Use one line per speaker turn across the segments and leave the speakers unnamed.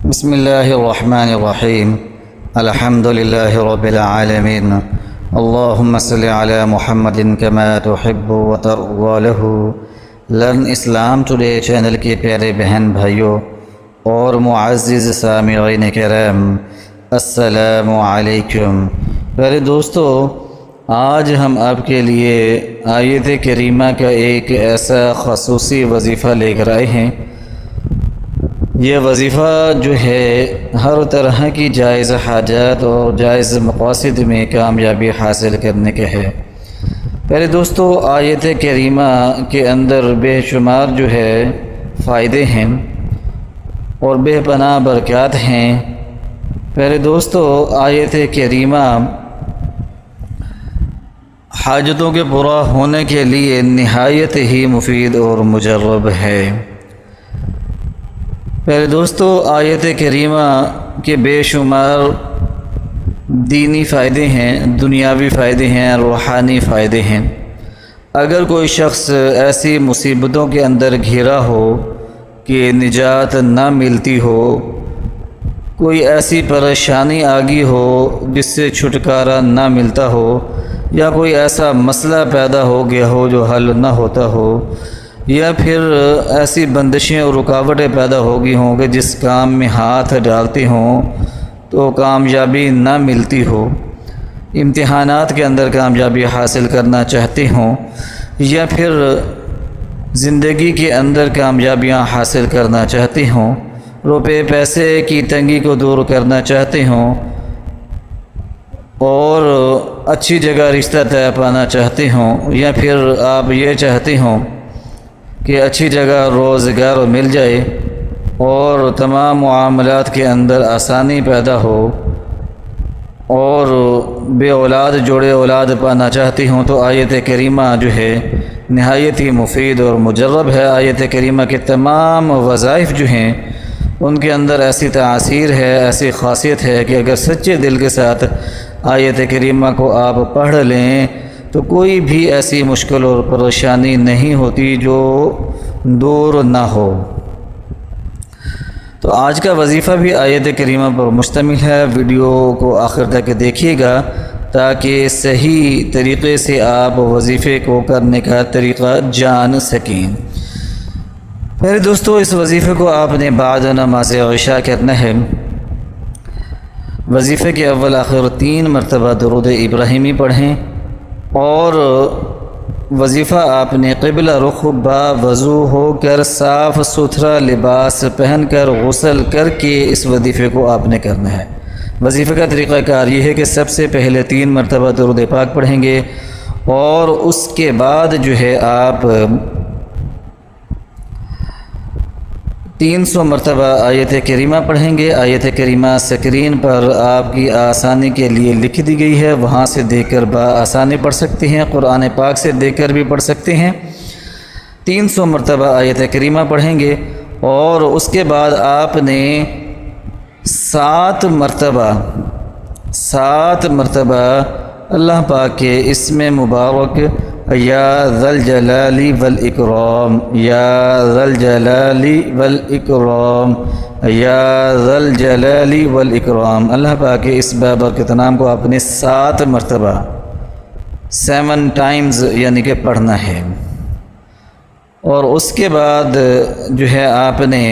بسم اللہ الرحمن الرحیم الحمد للہ رب العالمین اللہم صل علی محمد کما تحب وترضى له لرن اسلام ٹوڈے چینل کے پیارے بہن بھائیوں اور معزز سامعین کرام، السلام علیکم۔ پیارے دوستو، آج ہم آپ کے لیے آیت کریمہ کا ایک ایسا خصوصی وظیفہ لے کر آئے ہیں۔ یہ وظیفہ جو ہے ہر طرح کی جائز حاجات اور جائز مقاصد میں کامیابی حاصل کرنے کا ہے۔ پہلے دوستو، آیت کریمہ کے اندر بے شمار جو ہے فائدے ہیں اور بے پناہ برکات ہیں۔ پہلے دوستو، آیت کریمہ حاجتوں کے پورا ہونے کے لیے نہایت ہی مفید اور مجرب ہے۔ پہلے دوستو، آیت کریمہ کے بے شمار دینی فائدے ہیں، دنیاوی فائدے ہیں، روحانی فائدے ہیں۔ اگر کوئی شخص ایسی مصیبتوں کے اندر گھرا ہو کہ نجات نہ ملتی ہو، کوئی ایسی پریشانی آگی ہو جس سے چھٹکارا نہ ملتا ہو، یا کوئی ایسا مسئلہ پیدا ہو گیا ہو جو حل نہ ہوتا ہو، یا پھر ایسی بندشیں اور رکاوٹیں پیدا ہو گئی ہوں کہ جس کام میں ہاتھ ڈالتے ہوں تو کامیابی نہ ملتی ہو، امتحانات کے اندر کامیابی حاصل کرنا چاہتے ہوں، یا پھر زندگی کے اندر کامیابیاں حاصل کرنا چاہتے ہوں، روپے پیسے کی تنگی کو دور کرنا چاہتے ہوں، اور اچھی جگہ رشتہ طے پانا چاہتے ہوں، یا پھر آپ یہ چاہتے ہوں کہ اچھی جگہ روزگار مل جائے اور تمام معاملات کے اندر آسانی پیدا ہو، اور بے اولاد جوڑے اولاد پانا چاہتی ہوں، تو آیت کریمہ جو ہے نہایت ہی مفید اور مجرب ہے۔ آیت کریمہ کے تمام وظائف جو ہیں ان کے اندر ایسی تاثیر ہے، ایسی خاصیت ہے کہ اگر سچے دل کے ساتھ آیت کریمہ کو آپ پڑھ لیں تو کوئی بھی ایسی مشکل اور پریشانی نہیں ہوتی جو دور نہ ہو۔ تو آج کا وظیفہ بھی آیت کریمہ پر مشتمل ہے۔ ویڈیو کو آخر تک دیکھیے گا تاکہ صحیح طریقے سے آپ وظیفے کو کرنے کا طریقہ جان سکیں۔ پہلے دوستو، اس وظیفے کو آپ نے بعد نماز عشاء کرنا ہے۔ وظیفے کے اول آخر 3 مرتبہ درود ابراہیمی پڑھیں، اور وظیفہ آپ نے قبلہ رخ با وضو ہو کر صاف ستھرا لباس پہن کر غسل کر کے اس وظیفے کو آپ نے کرنا ہے۔ وظیفے کا طریقہ کار یہ ہے کہ سب سے پہلے 3 مرتبہ درود پاک پڑھیں گے، اور اس کے بعد جو ہے آپ 300 مرتبہ آیت کریمہ پڑھیں گے۔ آیت کریمہ سکرین پر آپ کی آسانی کے لیے لکھ دی گئی ہے، وہاں سے دیکھ کر بآسانی پڑھ سکتے ہیں، قرآن پاک سے دیکھ کر بھی پڑھ سکتے ہیں۔ 300 مرتبہ آیت کریمہ پڑھیں گے، اور اس کے بعد آپ نے 7 مرتبہ اللہ پاک کے اسم مبارک یا ذا الجلال والاکرام، یا ذا الجلال والاکرام، یا ذا الجلال والاکرام، اللہ پاک کے اس بابرکت نام کو آپ نے 7 مرتبہ 7 ٹائمز یعنی کہ پڑھنا ہے۔ اور اس کے بعد جو ہے آپ نے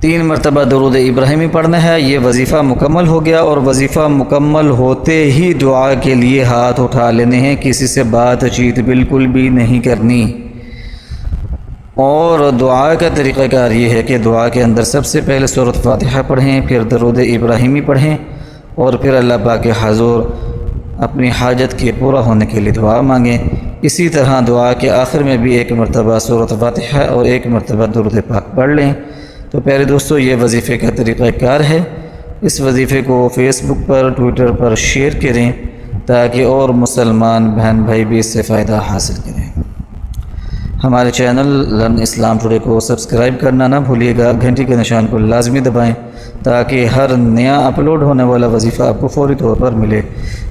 3 مرتبہ درود ابراہیمی پڑھنا ہے۔ یہ وظیفہ مکمل ہو گیا، اور وظیفہ مکمل ہوتے ہی دعا کے لیے ہاتھ اٹھا لینے ہیں، کسی سے بات چیت بالکل بھی نہیں کرنی۔ اور دعا کا طریقہ کار یہ ہے کہ دعا کے اندر سب سے پہلے سورۃ فاتحہ پڑھیں، پھر درود ابراہیمی پڑھیں، اور پھر اللہ پاک کے حضور اپنی حاجت کے پورا ہونے کے لیے دعا مانگیں۔ اسی طرح دعا کے آخر میں بھی 1 مرتبہ سورۃ فاتحہ اور 1 مرتبہ درود پاک پڑھ لیں۔ تو پیارے دوستو، یہ وظیفے کا طریقہ کار ہے۔ اس وظیفے کو فیس بک پر، ٹویٹر پر شیئر کریں تاکہ اور مسلمان بہن بھائی بھی اس سے فائدہ حاصل کریں۔ ہمارے چینل لرن اسلام ٹوڈے کو سبسکرائب کرنا نہ بھولیے گا، گھنٹی کے نشان کو لازمی دبائیں تاکہ ہر نیا اپلوڈ ہونے والا وظیفہ آپ کو فوری طور پر ملے۔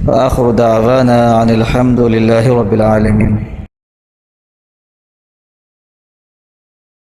وآخر دعوانا ان الحمد للہ رب العالمین۔